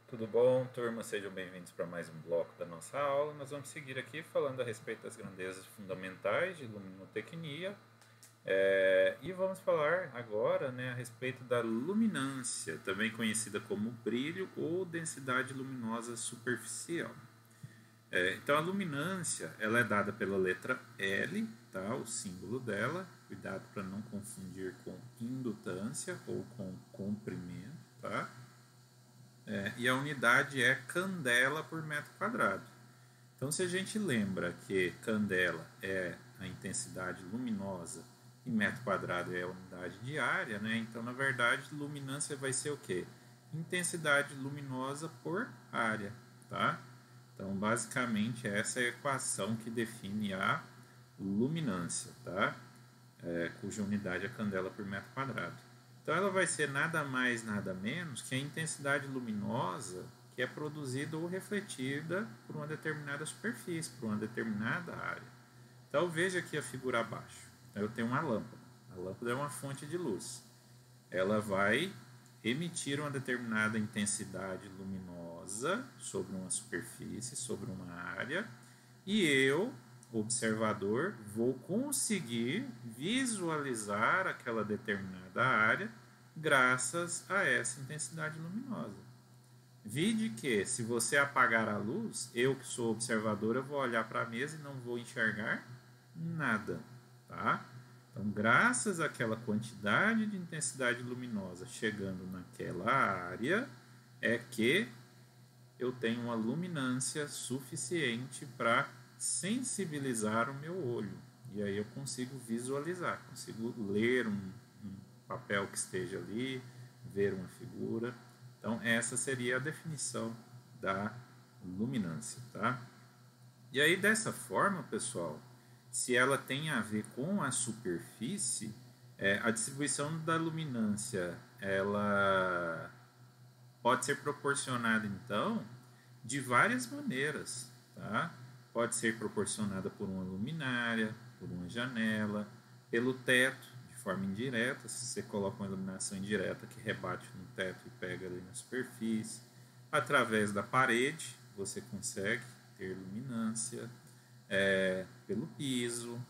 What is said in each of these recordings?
Tudo bom, turma? Sejam bem-vindos para mais um bloco da nossa aula. Nós vamos seguir aqui falando a respeito das grandezas fundamentais de luminotecnia. E vamos falar agora, a respeito da luminância, também conhecida como brilho ou densidade luminosa superficial. Então a luminância ela é dada pela letra L, tá? O símbolo dela. Cuidado para não confundir com indutância ou com comprimento, tá? E a unidade é candela por metro quadrado. Então, se a gente lembra que candela é a intensidade luminosa e metro quadrado é a unidade de área, né? Então, na verdade, luminância vai ser o quê? Intensidade luminosa por área, tá? Então, basicamente, essa é a equação que define a luminância, tá? Cuja unidade é candela por metro quadrado. Então ela vai ser nada mais, nada menos que a intensidade luminosa que é produzida ou refletida por uma determinada superfície, por uma determinada área. Então veja aqui a figura abaixo. Eu tenho uma lâmpada. A lâmpada é uma fonte de luz. Ela vai emitir uma determinada intensidade luminosa sobre uma superfície, sobre uma área, e eu, observador, vou conseguir visualizar aquela determinada área graças a essa intensidade luminosa. Vide que, se você apagar a luz, eu que sou observador, eu vou olhar para a mesa e não vou enxergar nada, tá? Então, graças àquela quantidade de intensidade luminosa chegando naquela área, é que eu tenho uma luminância suficiente para sensibilizar o meu olho. E aí eu consigo visualizar, consigo ler um papel que esteja ali, ver uma figura. Então essa seria a definição da luminância, tá? E aí dessa forma, pessoal, se ela tem a ver com a superfície, a distribuição da luminância, ela pode ser proporcionada então de várias maneiras, tá? Pode ser proporcionada por uma luminária, por uma janela, pelo teto, de forma indireta, se você coloca uma iluminação indireta que rebate no teto e pega ali na superfície, através da parede você consegue ter luminância, pelo piso,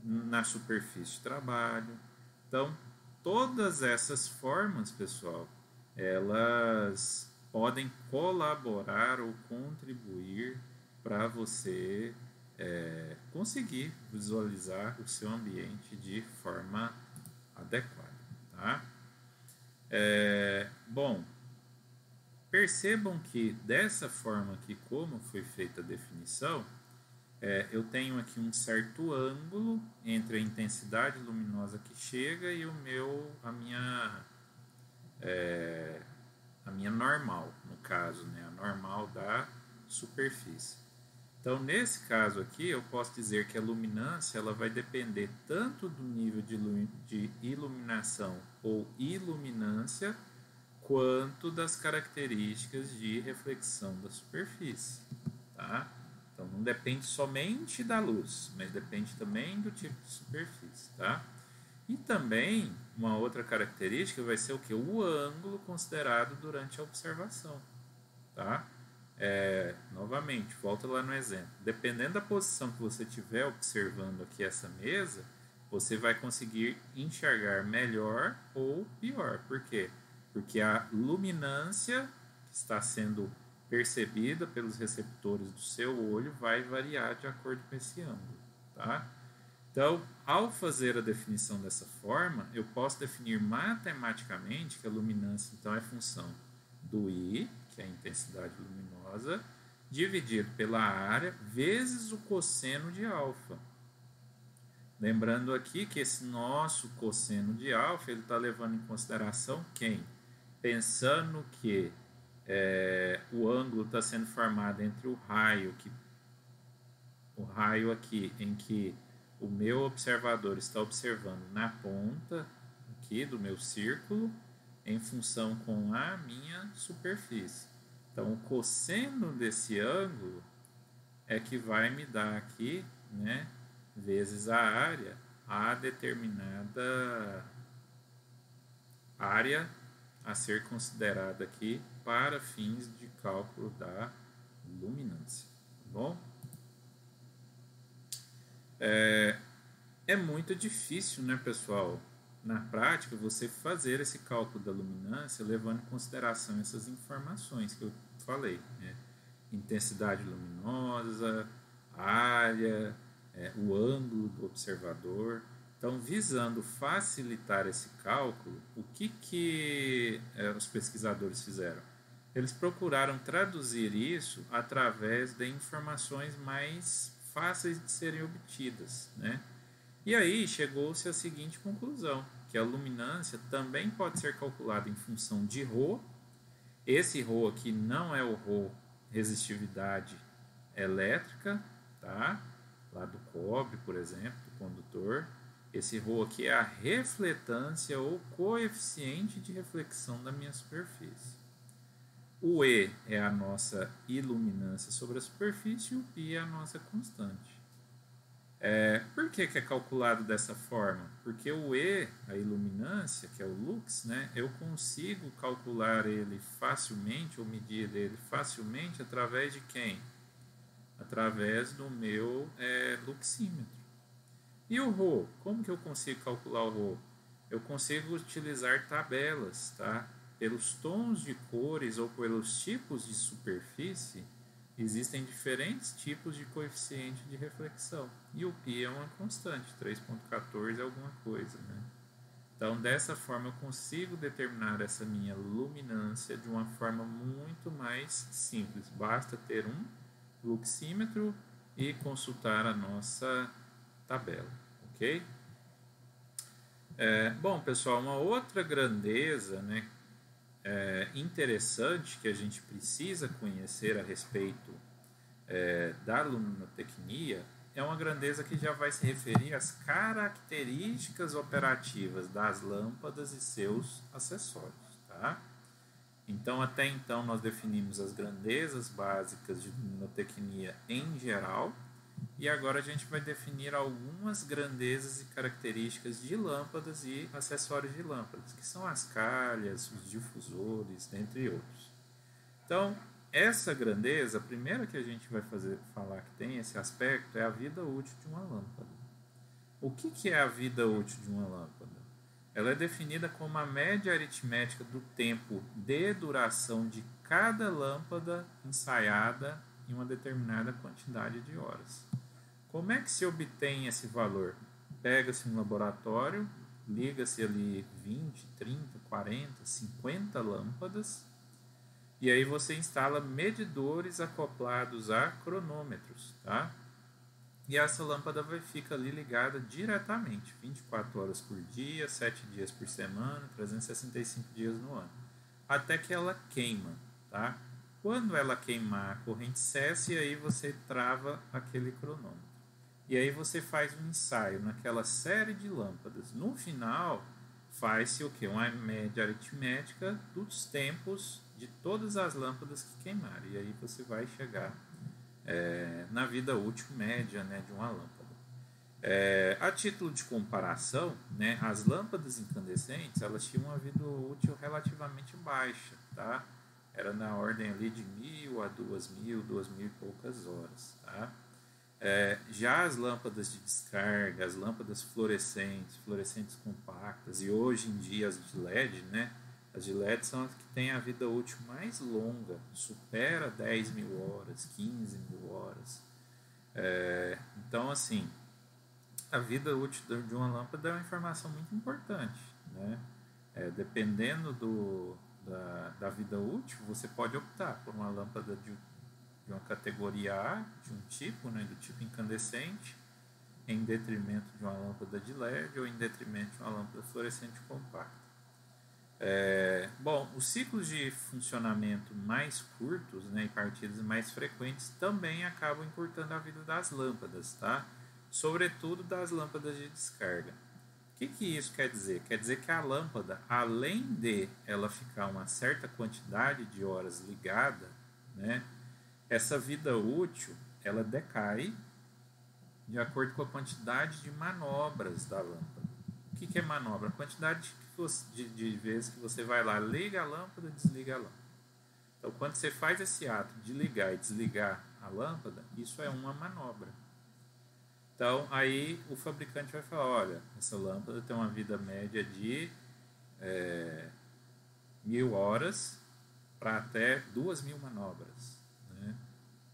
na superfície de trabalho. Então, todas essas formas, pessoal, elas podem colaborar ou contribuir para você conseguir visualizar o seu ambiente de forma adequada, tá? Bom, percebam que dessa forma aqui, como foi feita a definição, eu tenho aqui um certo ângulo entre a intensidade luminosa que chega e a minha normal, no caso, né, a normal da superfície. Então, nesse caso aqui, eu posso dizer que a luminância ela vai depender tanto do nível de iluminação ou iluminância, quanto das características de reflexão da superfície, tá? Então, não depende somente da luz, mas depende também do tipo de superfície, tá? E também, uma outra característica vai ser o que? O ângulo considerado durante a observação, tá? Novamente, volta lá no exemplo. Dependendo da posição que você estiver observando aqui essa mesa, você vai conseguir enxergar melhor ou pior. Por quê? Porque a luminância que está sendo percebida pelos receptores do seu olho vai variar de acordo com esse ângulo, tá? Então, ao fazer a definição dessa forma, eu posso definir matematicamente que a luminância então é função do I, que é a intensidade luminosa, dividido pela área vezes o cosseno de alfa. Lembrando aqui que esse nosso cosseno de alfa ele está levando em consideração quem? Pensando que o ângulo está sendo formado entre o raio aqui em que o meu observador está observando na ponta aqui do meu círculo em função com a minha superfície. Então, o cosseno desse ângulo é que vai me dar aqui, né, vezes a área, a determinada área a ser considerada aqui para fins de cálculo da luminância. Tá bom? É muito difícil, né, pessoal, na prática, você fazer esse cálculo da luminância levando em consideração essas informações que eu falei, né? Intensidade luminosa, área, o ângulo do observador. Então, visando facilitar esse cálculo, o que os pesquisadores fizeram? Eles procuraram traduzir isso através de informações mais fáceis de serem obtidas, né? E aí chegou-se à seguinte conclusão, que a luminância também pode ser calculada em função de ρ. Esse ρ aqui não é o ρ resistividade elétrica, tá? Lá do cobre, por exemplo, do condutor. Esse ρ aqui é a refletância ou coeficiente de reflexão da minha superfície. O E é a nossa iluminância sobre a superfície e o π é a nossa constante. Por que é calculado dessa forma? Porque o E, a iluminância, que é o lux, né, eu consigo calcular ele facilmente, ou medir ele facilmente, através de quem? Através do meu luxímetro. E o ρ? Como que eu consigo calcular o ρ? Eu consigo utilizar tabelas, tá? Pelos tons de cores ou pelos tipos de superfície, existem diferentes tipos de coeficiente de reflexão. E o π é uma constante, 3,14 é alguma coisa, né? Então, dessa forma, eu consigo determinar essa minha luminância de uma forma muito mais simples. Basta ter um luxímetro e consultar a nossa tabela, ok? Bom, pessoal, uma outra grandeza, né, interessante que a gente precisa conhecer a respeito da luminotecnia é uma grandeza que já vai se referir às características operativas das lâmpadas e seus acessórios, tá? Então, até então, nós definimos as grandezas básicas de luminotecnia em geral, e agora a gente vai definir algumas grandezas e características de lâmpadas e acessórios de lâmpadas, que são as calhas, os difusores, entre outros. Então, essa grandeza, a primeira que a gente vai falar que tem esse aspecto é a vida útil de uma lâmpada. O que é a vida útil de uma lâmpada? Ela é definida como a média aritmética do tempo de duração de cada lâmpada ensaiada em uma determinada quantidade de horas. Como é que se obtém esse valor? Pega-se um laboratório, liga-se ali 20, 30, 40, 50 lâmpadas e aí você instala medidores acoplados a cronômetros, tá? E essa lâmpada fica ali ligada diretamente, 24 horas por dia, 7 dias por semana, 365 dias no ano, até que ela queima, tá? Quando ela queimar, a corrente cessa e aí você trava aquele cronômetro. E aí você faz um ensaio naquela série de lâmpadas. No final, faz-se o quê? Uma média aritmética dos tempos de todas as lâmpadas que queimaram. E aí você vai chegar na vida útil média, né, de uma lâmpada. A título de comparação, né, as lâmpadas incandescentes elas tinham uma vida útil relativamente baixa, tá? Era na ordem ali de 1.000 a 2.000 e poucas horas, tá? Já as lâmpadas de descarga, as lâmpadas fluorescentes compactas e hoje em dia as de LED, né? As de LED são as que têm a vida útil mais longa, supera 10.000 horas, 15.000 horas. Então, assim, a vida útil de uma lâmpada é uma informação muito importante, né? Dependendo da vida útil, você pode optar por uma lâmpada de uma categoria A, de um tipo, né, do tipo incandescente, em detrimento de uma lâmpada de LED ou em detrimento de uma lâmpada fluorescente compacta. Bom, os ciclos de funcionamento mais curtos, né, e partidas mais frequentes também acabam encurtando a vida das lâmpadas, tá? Sobretudo das lâmpadas de descarga. O que isso quer dizer? Quer dizer que a lâmpada, além de ela ficar uma certa quantidade de horas ligada, né, essa vida útil ela decai de acordo com a quantidade de manobras da lâmpada. O que é manobra? A quantidade de vezes que você vai lá, liga a lâmpada, desliga a lâmpada. Então, quando você faz esse ato de ligar e desligar a lâmpada, isso é uma manobra. Então, aí o fabricante vai falar, olha, essa lâmpada tem uma vida média de 1000 horas para até 2000 manobras, né?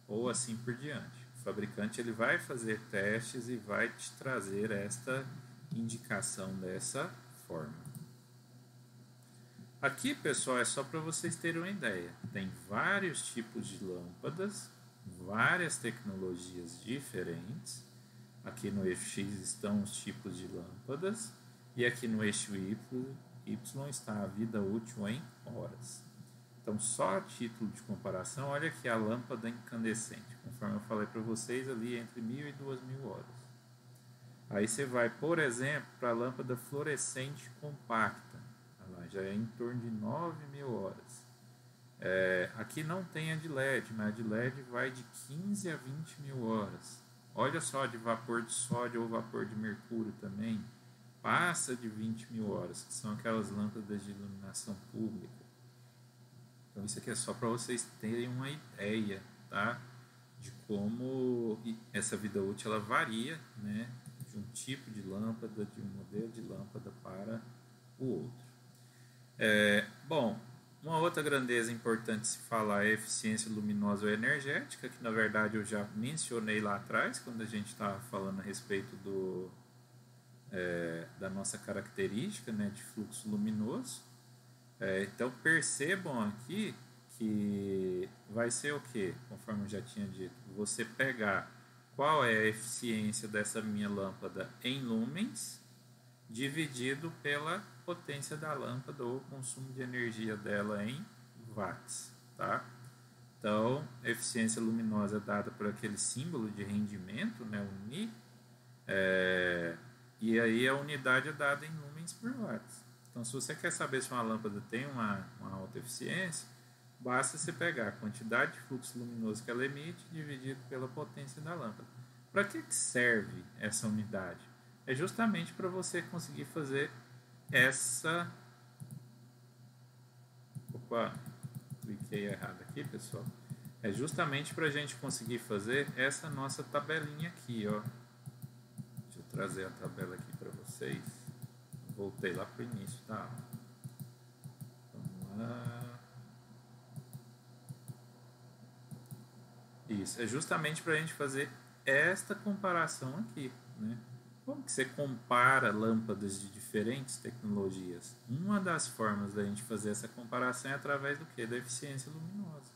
Ou assim por diante. O fabricante ele vai fazer testes e vai te trazer esta indicação dessa forma. Aqui, pessoal, é só para vocês terem uma ideia. Tem vários tipos de lâmpadas, várias tecnologias diferentes. Aqui no eixo X estão os tipos de lâmpadas e aqui no eixo Y está a vida útil em horas. Então, só a título de comparação, olha aqui a lâmpada incandescente, conforme eu falei para vocês, ali entre 1000 e 2000 horas. Aí você vai, por exemplo, para a lâmpada fluorescente compacta, ela já é em torno de 9000 horas. Aqui não tem a de LED, mas a de LED vai de 15 a 20 mil horas. Olha só, de vapor de sódio ou vapor de mercúrio também, passa de 20 mil horas, que são aquelas lâmpadas de iluminação pública. Então isso aqui é só para vocês terem uma ideia, tá? De como essa vida útil ela varia, né? De um tipo de lâmpada, de um modelo de lâmpada para o outro. Bom, uma outra grandeza importante se falar é a eficiência luminosa ou energética, que na verdade eu já mencionei lá atrás, quando a gente estava falando a respeito da nossa característica, né, de fluxo luminoso. Então percebam aqui que vai ser o que? Conforme eu já tinha dito, você pegar qual é a eficiência dessa minha lâmpada em lumens, dividido pela potência da lâmpada ou o consumo de energia dela em watts, tá? Então, a eficiência luminosa é dada por aquele símbolo de rendimento, né, o Ni, e aí a unidade é dada em lumens por watts. Então, se você quer saber se uma lâmpada tem uma alta eficiência, basta você pegar a quantidade de fluxo luminoso que ela emite dividido pela potência da lâmpada. Para que serve essa unidade? É justamente para você conseguir fazer essa... Opa, cliquei errado aqui, pessoal. É justamente para a gente conseguir fazer essa nossa tabelinha aqui, ó. Deixa eu trazer a tabela aqui para vocês. Voltei lá para o início da aula. Vamos lá. Isso, é justamente para a gente fazer esta comparação aqui, né? Como que você compara lâmpadas de diferentes tecnologias? Uma das formas da gente fazer essa comparação é através do que? Da eficiência luminosa.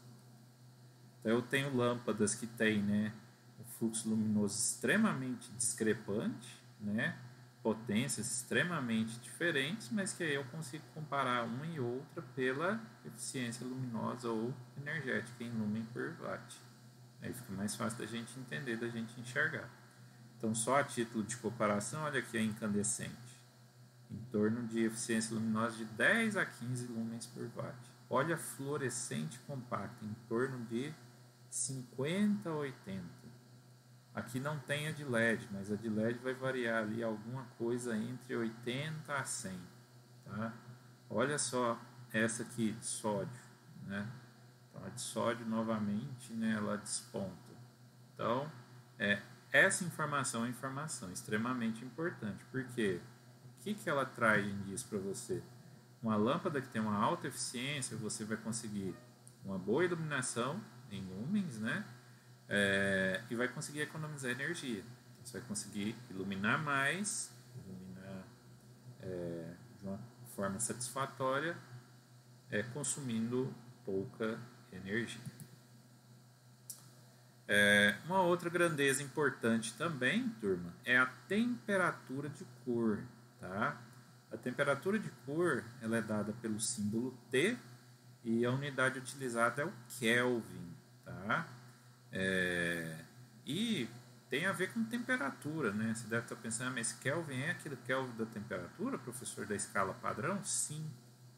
Então eu tenho lâmpadas que têm, né, um fluxo luminoso extremamente discrepante, né, potências extremamente diferentes, mas que aí eu consigo comparar uma e outra pela eficiência luminosa ou energética em lumen por watt. Aí fica mais fácil da gente entender, da gente enxergar. Então, só a título de comparação, olha aqui a incandescente, em torno de eficiência luminosa de 10 a 15 lumens por watt. Olha a fluorescente compacta, em torno de 50 a 80. Aqui não tem a de LED, mas a de LED vai variar ali alguma coisa entre 80 a 100. Tá? Olha só essa aqui de sódio, né? Então, a de sódio, novamente, né, ela desponta. Então, essa informação é informação extremamente importante, porque o que ela traz disso para você? Uma lâmpada que tem uma alta eficiência, você vai conseguir uma boa iluminação em lumens, né? E vai conseguir economizar energia. Então, você vai conseguir iluminar mais, iluminar de uma forma satisfatória, consumindo pouca energia. Uma outra grandeza importante também, turma, é a temperatura de cor, tá? A temperatura de cor ela é dada pelo símbolo T e a unidade utilizada é o Kelvin, tá? E tem a ver com temperatura, né? Você deve estar pensando, mas Kelvin é aquele Kelvin da temperatura, professor da escala padrão? Sim,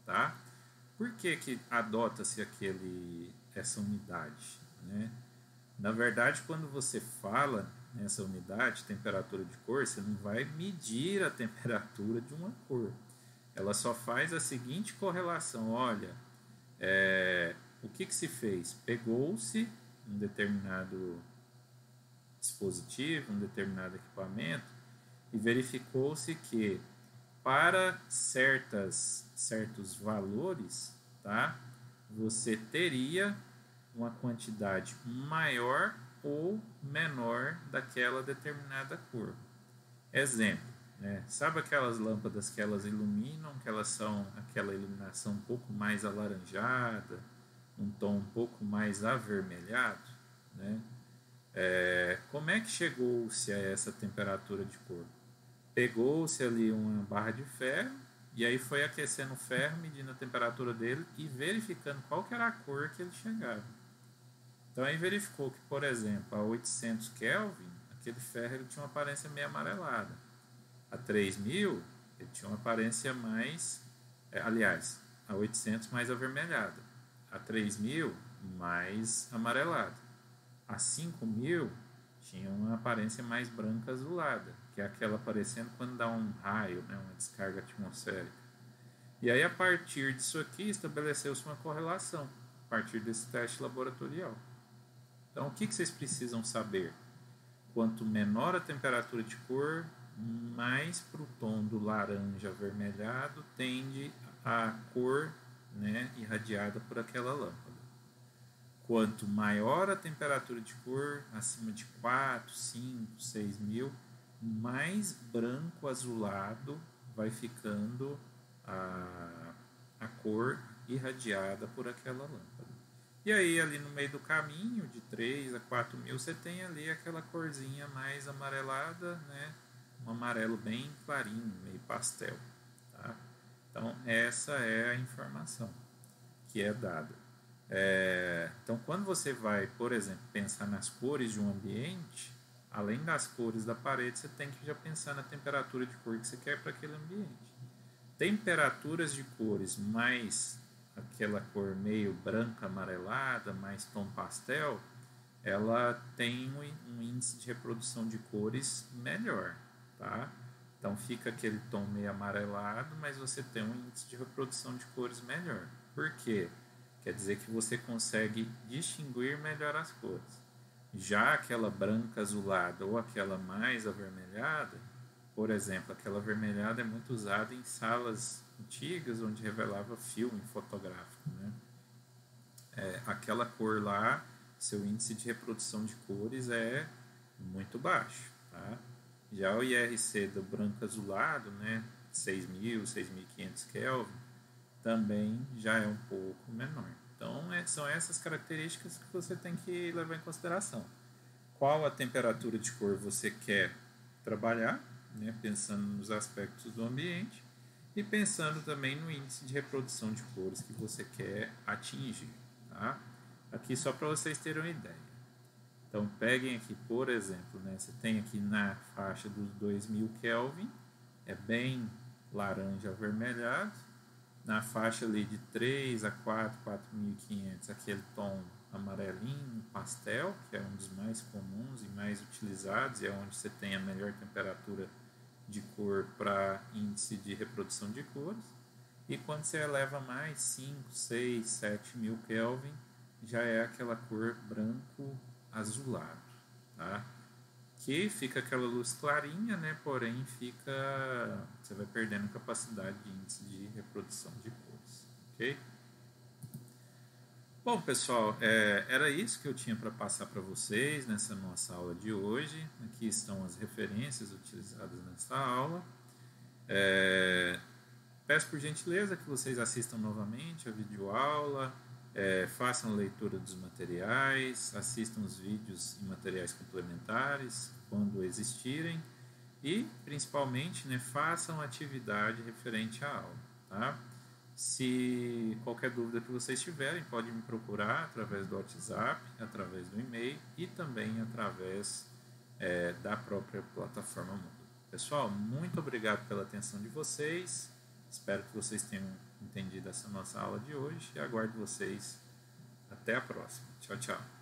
tá? Por que adota-se essa unidade, né? Na verdade, quando você fala nessa unidade, temperatura de cor, você não vai medir a temperatura de uma cor. Ela só faz a seguinte correlação, olha, o que se fez? Pegou-se um determinado dispositivo, um determinado equipamento e verificou-se que para certos valores, tá, você teria uma quantidade maior ou menor daquela determinada cor. Exemplo, né? Sabe aquelas lâmpadas que elas iluminam, que elas são aquela iluminação um pouco mais alaranjada, um tom um pouco mais avermelhado, né? Como é que chegou-se a essa temperatura de cor? Pegou-se ali uma barra de ferro e aí foi aquecendo o ferro, medindo a temperatura dele e verificando qual que era a cor que ele chegava. Então aí verificou que, por exemplo, a 800 Kelvin, aquele ferro ele tinha uma aparência meio amarelada. A 3000 ele tinha uma aparência mais, a 800 mais avermelhada. A 3000 mais amarelada. A 5000 tinha uma aparência mais branca azulada, que é aquela aparecendo quando dá um raio, né, uma descarga atmosférica. E aí, a partir disso aqui, estabeleceu-se uma correlação, a partir desse teste laboratorial. Então, o que vocês precisam saber? Quanto menor a temperatura de cor, mais para o tom do laranja avermelhado tende a cor, né, irradiada por aquela lâmpada. Quanto maior a temperatura de cor, acima de 4, 5, 6 mil, mais branco azulado vai ficando a cor irradiada por aquela lâmpada. E aí, ali no meio do caminho, de 3 a 4 mil, você tem ali aquela corzinha mais amarelada, né? Um amarelo bem clarinho, meio pastel. Tá? Então, essa é a informação que é dada. Então, quando você vai, por exemplo, pensar nas cores de um ambiente, além das cores da parede, você tem que já pensar na temperatura de cor que você quer para aquele ambiente. Temperaturas de cores mais aquela cor meio branca, amarelada, mais tom pastel, ela tem um índice de reprodução de cores melhor, tá? Então fica aquele tom meio amarelado, mas você tem um índice de reprodução de cores melhor. Por quê? Quer dizer que você consegue distinguir melhor as cores. Já aquela branca azulada ou aquela mais avermelhada, por exemplo, aquela avermelhada é muito usada em salas antigas onde revelava filme fotográfico, né? Aquela cor lá, seu índice de reprodução de cores é muito baixo, tá? Já o IRC do branco azulado, né, 6.000, 6.500 Kelvin, também já é um pouco menor. Então, são essas características que você tem que levar em consideração. Qual a temperatura de cor você quer trabalhar, né, pensando nos aspectos do ambiente e pensando também no índice de reprodução de cores que você quer atingir. Tá? Aqui só para vocês terem uma ideia. Então, peguem aqui, por exemplo, né, você tem aqui na faixa dos 2000 Kelvin, é bem laranja avermelhado. Na faixa ali de 3 a 4, 4.500, aquele tom amarelinho, pastel, que é um dos mais comuns e mais utilizados, e é onde você tem a melhor temperatura de cor para índice de reprodução de cores. E quando você eleva mais, 5, 6, 7 mil Kelvin, já é aquela cor branco azulado, tá? Que fica aquela luz clarinha, né? Porém você vai perdendo capacidade de índice de reprodução de cores, ok? Bom, pessoal, era isso que eu tinha para passar para vocês nessa nossa aula de hoje. Aqui estão as referências utilizadas nessa aula. Peço por gentileza que vocês assistam novamente a videoaula, façam leitura dos materiais, assistam os vídeos e materiais complementares quando existirem e, principalmente, né, façam atividade referente à aula. Tá? Se qualquer dúvida que vocês tiverem, podem me procurar através do WhatsApp, através do e-mail e também através da própria plataforma Moodle. Pessoal, muito obrigado pela atenção de vocês. Espero que vocês tenham entendido essa nossa aula de hoje e aguardo vocês até a próxima. Tchau, tchau.